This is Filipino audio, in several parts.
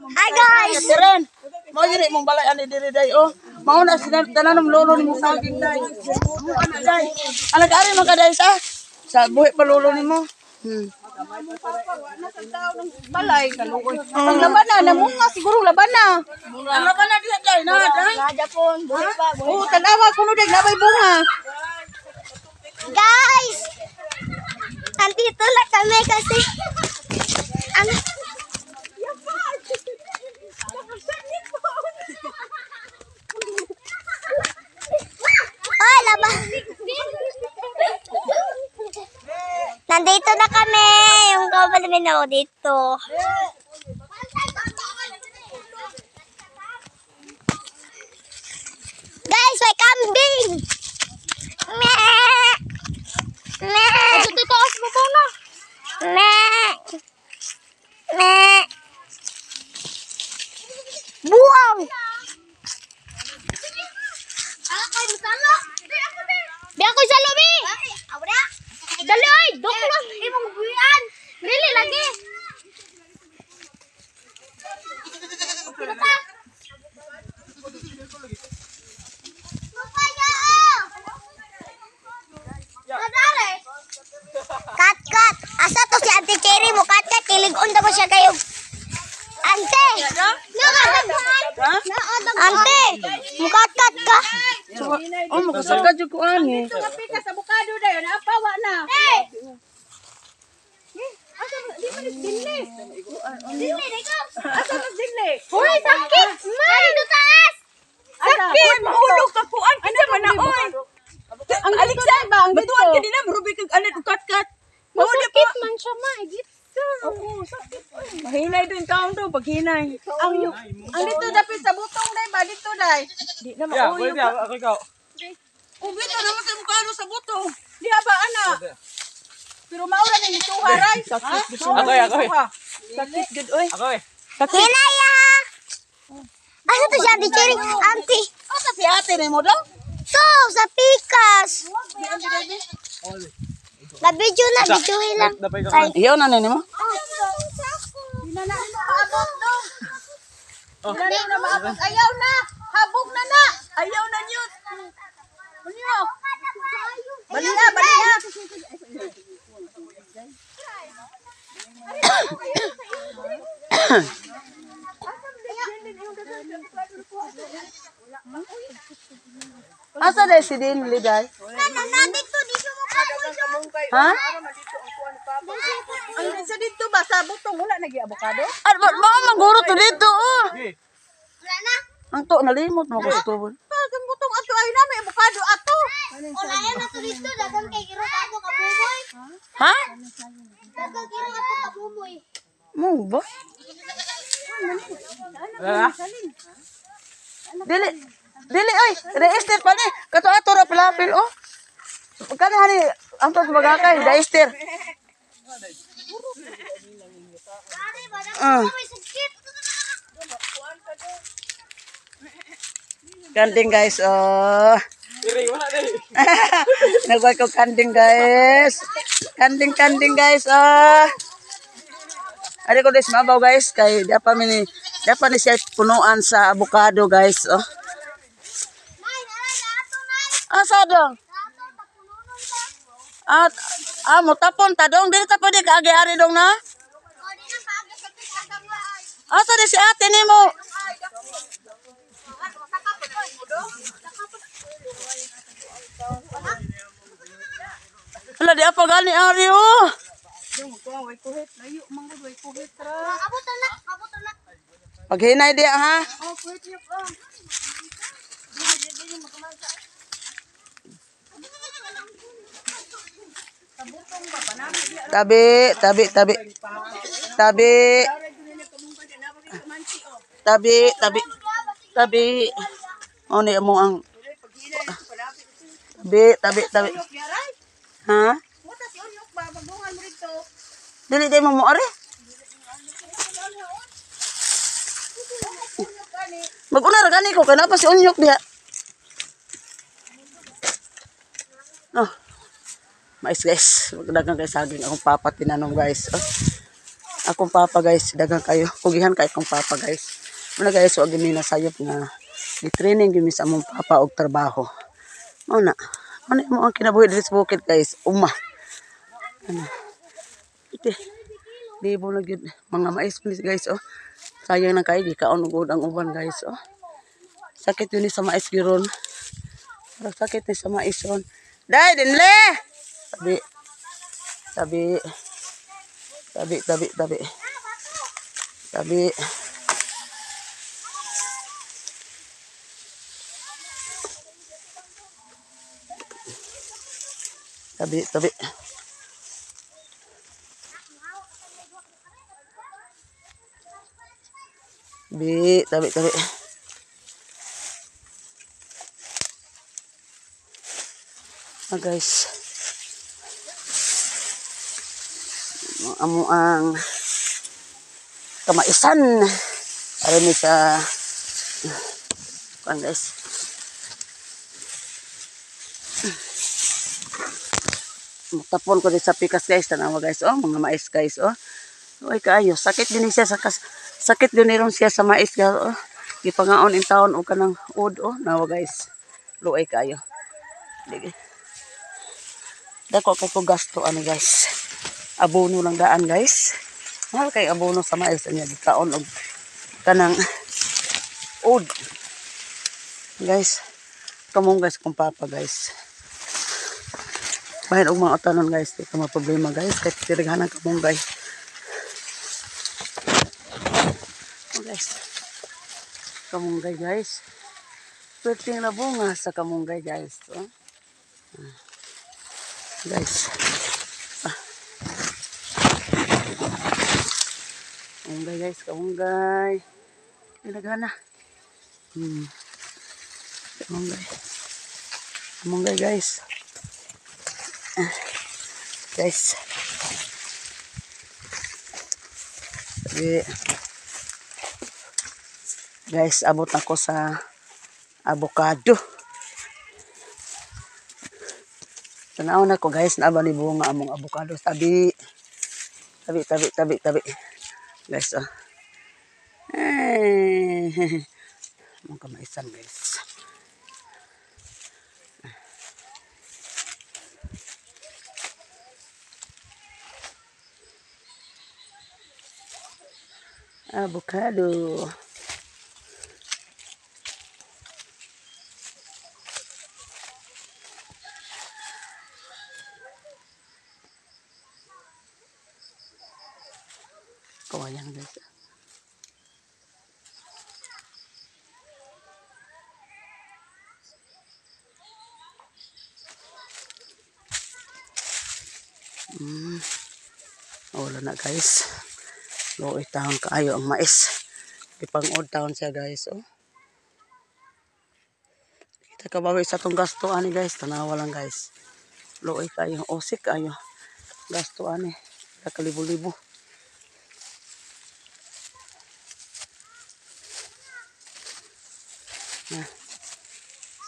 Hi guys! Katiren, mo gini mong balay ani diri day oh. Mao na tanan ng lolo nimo saging day. Ana day. Ana kari man ka day sa buhi pa lolo nimo. Balay kaluoy. Ang laban na namunga siguro laban na. Ang laban na diha day na day. Japon, buhi pa. Oh, tanawa kuno day nabay bunga. Guys! Andito lang kami kasi ang Oy, laba. Nandito na kami. Yung kapalamin ako dito. Guys, may kambing. Meh. Meh. Titaas mo ba na? Meh. Meh. Buang. Biar aku sa lobby. Dali ay, dok lang imong buyan. Dili lagi. Kat. Asa to si Ate Cherry mo kat kilig-on daw siya kayo. Ante. Ante, mukat ka. Oh, makasagad jud ko ani. Ito nga pika sa bukado dayon, apawa na. Asa di man dinli. Asa mas dinli? Hoy, sakit. Man, do taas. Sakit, mahulog ka kuan kinsa man na oy. Ang aliksan ba ang Batuan ka dinam rubi kag anet kat. Mao di pa. Sakit man siya ma, git. Oo, sakit. Mahinay din kaon do paghinay. Ang dito dapit sa butong day ba dito day. Di na mauyo. Ako ikaw. Ubito naman sa mukha sa buto. Di ba ana? Pero maura ni ituha ray. Sakit. Ako. Sakit gud oy. Ako eh. Hinaya. Asa to si Ate Cherry? Auntie. Asa si ate nimo daw? To, sa pikas. Na-video na, videohin lang. Ay, Iyaw na nimo. Di na maabot do. Di na maabot. Ayaw na. Habog na na. Ayaw na nyut. Unyo. Bali na. Asa day si Dinli day? nananadik to, dito mo pa. Ha? Ang sa dito ba sa butong wala nagi avocado? At ba maguro to dito oh. Wala na. Ang to nalimot mo gusto. Ang butong ato ay na may avocado ato. Wala yan na to dito, dagang kay kiro ato kabumoy. Ha? Dagang kiro ato kabumoy. Mo ba? Dili ay, register pa ni. Kato ato ra pilapil oh. Kani hani ang to bagakay, register. Pare, ba may sakit. Kanding guys, oh. Wala din. Nagway ko kanding guys. Kanding guys, oh. Ari ko des mabaw guys kay dapat ni siya punuan sa avocado guys, oh. Asa dong? Mo tapon ta dong, dili ta pwede kaagi-ari dong na. Asa di si ate nimo? Wala di apa gani ari oh. Paghinay di ha. Tabi. Oni mo ang tabi. Ha? Dili day mo ari. Mag-una ra gani ko kana pa si unyok diha. Oh. Mais guys, magdagang kay saging akong papa tinanong guys. Oh. Akong papa guys, dagang kayo. Pugihan kay akong papa guys. Muna guys, wag gini na sayop nga. Gi-training gimi sa among papa og trabaho. Mao na. Ano mo ang kinabuhi diri sa bukid guys? Uma. Ano? Ite. Di mo na gyud mga mais please guys oh. Sayang na kay gikaon ug ang uban guys oh. Sakit yun ni sa mais giron. Parang sakit ni sa mais ron. Dai dinle. Tabi. Tabi. Tabi, tabi, tabi. Tabi. Tabi, tabi. Tabi, tabi, tabi. Ah, guys. Amo ang kamaisan. Para ni sa kan guys. Tapon ko din sa pikas guys, tanawa guys, oh, mga mais guys, oh. Uy kaayo, sakit din siya sa sakit din ron siya sa mais guys, oh. Gipangaon in taon og kanang ud, oh, nawa guys. Luay kaayo. Dige. Dako kay ko gasto ani guys. Abono lang daan guys. Mahal kay abono sa mais niya gikaon og kanang ud. Guys, kamong guys kung papa guys. Bahin og mga utanon guys, di ka problema guys, kahit tirighanan kamong guys. Oh guys. Kamunggay guys. Pwedeng na bunga sa kamunggay guys. Oh. Guys. Ah. Kamunggay guys, kamunggay. Pinagana. Kamunggay. Kamunggay guys. Ah. Guys. Sabi. Guys, abot ako sa avocado. Tanaw na ko guys, naaba ni bunga among avocado. Tabi. Tabi, tabi, tabi, tabi. Guys, oh. Among kamaisan guys. Avocado. Kawayan guys. Wala na guys. Loy taon kaayo ang mais. Ipang-od taon siya guys. Oh. Kita kabawi sa tong gasto ani guys. Tanawa lang guys. Loy kayo. Osik kayo. Gasto ani. Kakalibo-libo.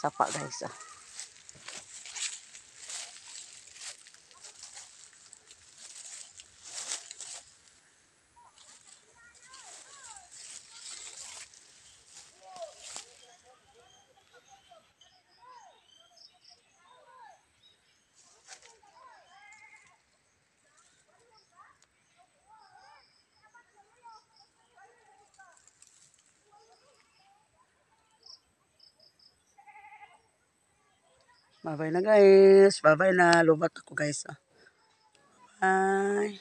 Sapa guys. Oh. Bye-bye na guys. Bye-bye na. Lubat ako guys. Oh. Bye.